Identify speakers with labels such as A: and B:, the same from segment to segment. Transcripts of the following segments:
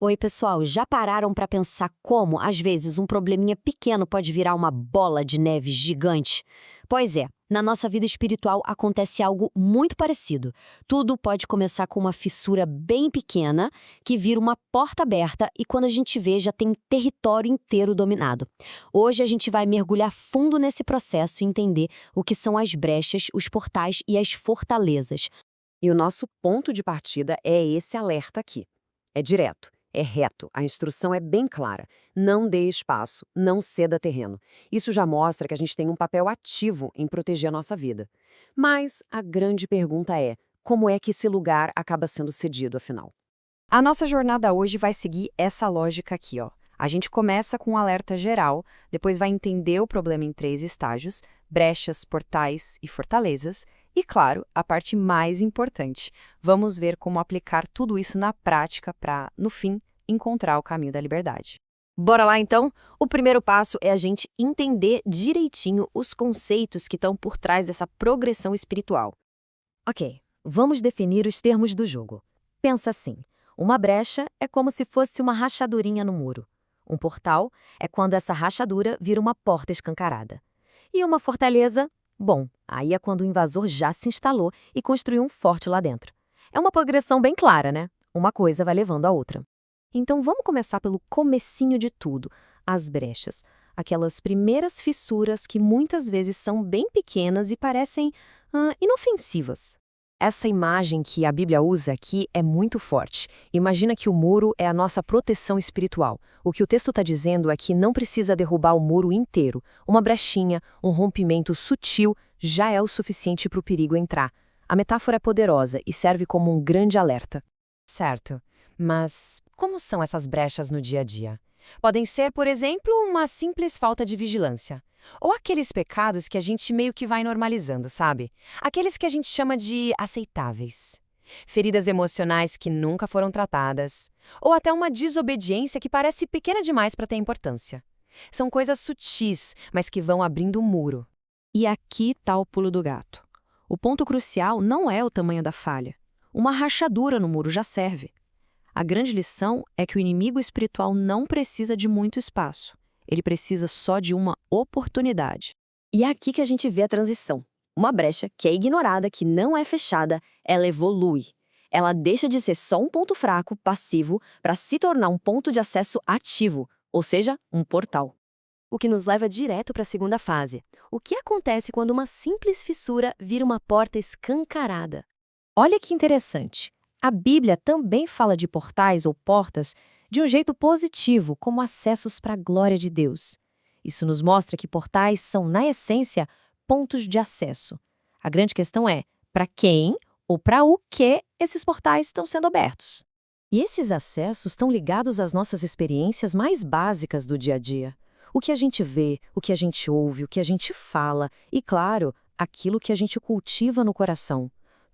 A: Oi, pessoal, já pararam para pensar como, às vezes, um probleminha pequeno pode virar uma bola de neve gigante? Pois é, na nossa vida espiritual acontece algo muito parecido. Tudo pode começar com uma fissura bem pequena, que vira uma porta aberta e quando a gente vê, já tem território inteiro dominado. Hoje a gente vai mergulhar fundo nesse processo e entender o que são as brechas, os portais e as fortalezas.
B: E o nosso ponto de partida é esse alerta aqui. É direto, é reto, a instrução é bem clara. Não dê espaço, não ceda terreno. Isso já mostra que a gente tem um papel ativo em proteger a nossa vida. Mas a grande pergunta é, como é que esse lugar acaba sendo cedido, afinal? A nossa jornada hoje vai seguir essa lógica aqui, ó. A gente começa com um alerta geral, depois vai entender o problema em 3 estágios: brechas, portais e fortalezas. E, claro, a parte mais importante, vamos ver como aplicar tudo isso na prática para, no fim, encontrar o caminho da liberdade.
A: Bora lá então? O primeiro passo é a gente entender direitinho os conceitos que estão por trás dessa progressão espiritual. Ok, vamos definir os termos do jogo. Pensa assim: uma brecha é como se fosse uma rachadurinha no muro. Um portal é quando essa rachadura vira uma porta escancarada. E uma fortaleza, bom, aí é quando o invasor já se instalou e construiu um forte lá dentro. É uma progressão bem clara, né? Uma coisa vai levando a outra. Então vamos começar pelo comecinho de tudo, as brechas. Aquelas primeiras fissuras que muitas vezes são bem pequenas e parecem inofensivas. Essa imagem que a Bíblia usa aqui é muito forte. Imagina que o muro é a nossa proteção espiritual. O que o texto está dizendo é que não precisa derrubar o muro inteiro. Uma brechinha, um rompimento sutil já é o suficiente para o perigo entrar. A metáfora é poderosa e serve como um grande alerta.
B: Certo. Mas como são essas brechas no dia a dia? Podem ser, por exemplo, uma simples falta de vigilância. Ou aqueles pecados que a gente meio que vai normalizando, sabe? Aqueles que a gente chama de aceitáveis. Feridas emocionais que nunca foram tratadas. Ou até uma desobediência que parece pequena demais para ter importância. São coisas sutis, mas que vão abrindo o muro.
C: E aqui está o pulo do gato. O ponto crucial não é o tamanho da falha. Uma rachadura no muro já serve. A grande lição é que o inimigo espiritual não precisa de muito espaço. Ele precisa só de uma oportunidade.
A: E é aqui que a gente vê a transição. Uma brecha que é ignorada, que não é fechada, ela evolui. Ela deixa de ser só um ponto fraco, passivo, para se tornar um ponto de acesso ativo, ou seja, um portal. O que nos leva direto para a segunda fase. O que acontece quando uma simples fissura vira uma porta escancarada? Olha que interessante. A Bíblia também fala de portais ou portas de um jeito positivo, como acessos para a glória de Deus. Isso nos mostra que portais são, na essência, pontos de acesso. A grande questão é, para quem ou para o que esses portais estão sendo abertos? E esses acessos estão ligados às nossas experiências mais básicas do dia a dia. O que a gente vê, o que a gente ouve, o que a gente fala e, claro, aquilo que a gente cultiva no coração.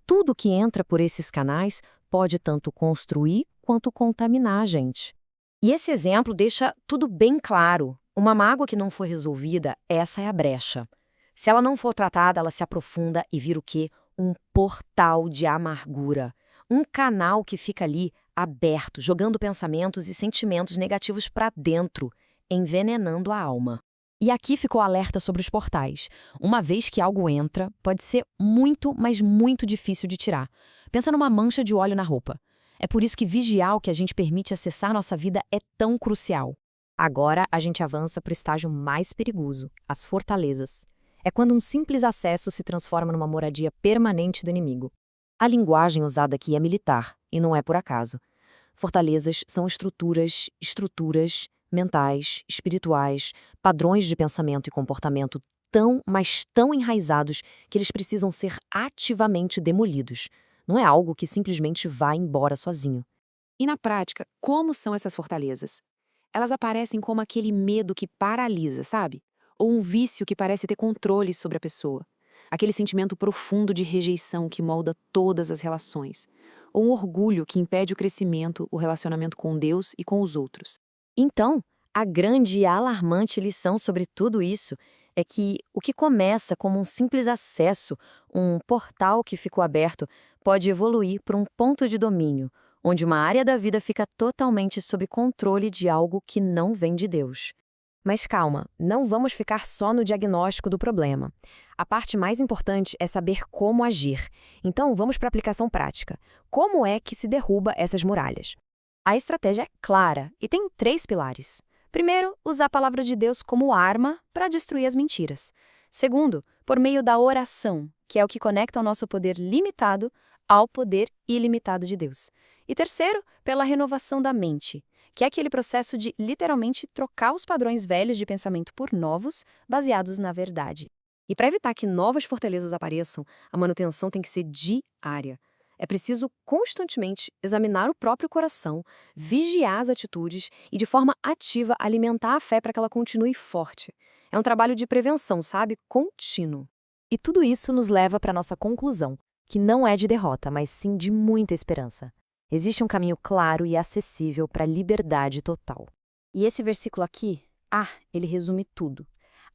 A: Tudo que entra por esses canais pode tanto construir quanto contaminar a gente. E esse exemplo deixa tudo bem claro. Uma mágoa que não foi resolvida, essa é a brecha. Se ela não for tratada, ela se aprofunda e vira o quê? Um portal de amargura. Um canal que fica ali aberto, jogando pensamentos e sentimentos negativos para dentro, envenenando a alma. E aqui ficou o alerta sobre os portais. Uma vez que algo entra, pode ser muito, mas muito difícil de tirar. Pensa numa mancha de óleo na roupa. É por isso que vigiar o que a gente permite acessar nossa vida é tão crucial. Agora, a gente avança para o estágio mais perigoso, as fortalezas. É quando um simples acesso se transforma numa moradia permanente do inimigo. A linguagem usada aqui é militar, e não é por acaso. Fortalezas são estruturas mentais, espirituais, padrões de pensamento e comportamento tão, mas tão enraizados que eles precisam ser ativamente demolidos. Não é algo que simplesmente vai embora sozinho.
B: E na prática, como são essas fortalezas? Elas aparecem como aquele medo que paralisa, sabe? Ou um vício que parece ter controle sobre a pessoa. Aquele sentimento profundo de rejeição que molda todas as relações. Ou um orgulho que impede o crescimento, o relacionamento com Deus e com os outros.
A: Então, a grande e alarmante lição sobre tudo isso é que o que começa como um simples acesso, um portal que ficou aberto, pode evoluir para um ponto de domínio, onde uma área da vida fica totalmente sob controle de algo que não vem de Deus.
B: Mas calma, não vamos ficar só no diagnóstico do problema. A parte mais importante é saber como agir. Então, vamos para a aplicação prática. Como é que se derruba essas muralhas?
A: A estratégia é clara e tem 3 pilares. Primeiro, usar a palavra de Deus como arma para destruir as mentiras. Segundo, por meio da oração, que é o que conecta o nosso poder limitado ao poder ilimitado de Deus. E terceiro, pela renovação da mente, que é aquele processo de, literalmente, trocar os padrões velhos de pensamento por novos, baseados na verdade.
B: E para evitar que novas fortalezas apareçam, a manutenção tem que ser diária. É preciso constantemente examinar o próprio coração, vigiar as atitudes e, de forma ativa, alimentar a fé para que ela continue forte. É um trabalho de prevenção, sabe? Contínuo.
C: E tudo isso nos leva para a nossa conclusão, que não é de derrota, mas sim de muita esperança. Existe um caminho claro e acessível para a liberdade total. E esse versículo aqui, ele resume tudo.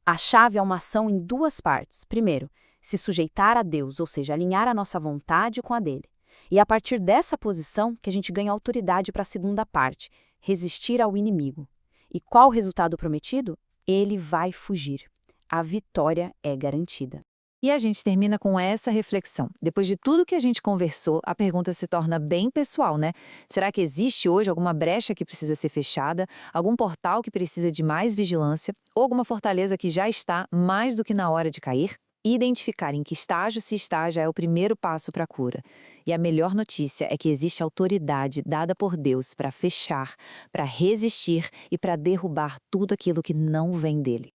C: A chave é uma ação em 2 partes. Primeiro, se sujeitar a Deus, ou seja, alinhar a nossa vontade com a dele. E é a partir dessa posição que a gente ganha autoridade para a segunda parte, resistir ao inimigo. E qual o resultado prometido? Ele vai fugir. A vitória é garantida.
D: E a gente termina com essa reflexão. Depois de tudo que a gente conversou, a pergunta se torna bem pessoal, né? Será que existe hoje alguma brecha que precisa ser fechada, algum portal que precisa de mais vigilância, ou alguma fortaleza que já está mais do que na hora de cair? Identificar em que estágio se está já é o primeiro passo para a cura. E a melhor notícia é que existe autoridade dada por Deus para fechar, para resistir e para derrubar tudo aquilo que não vem dele.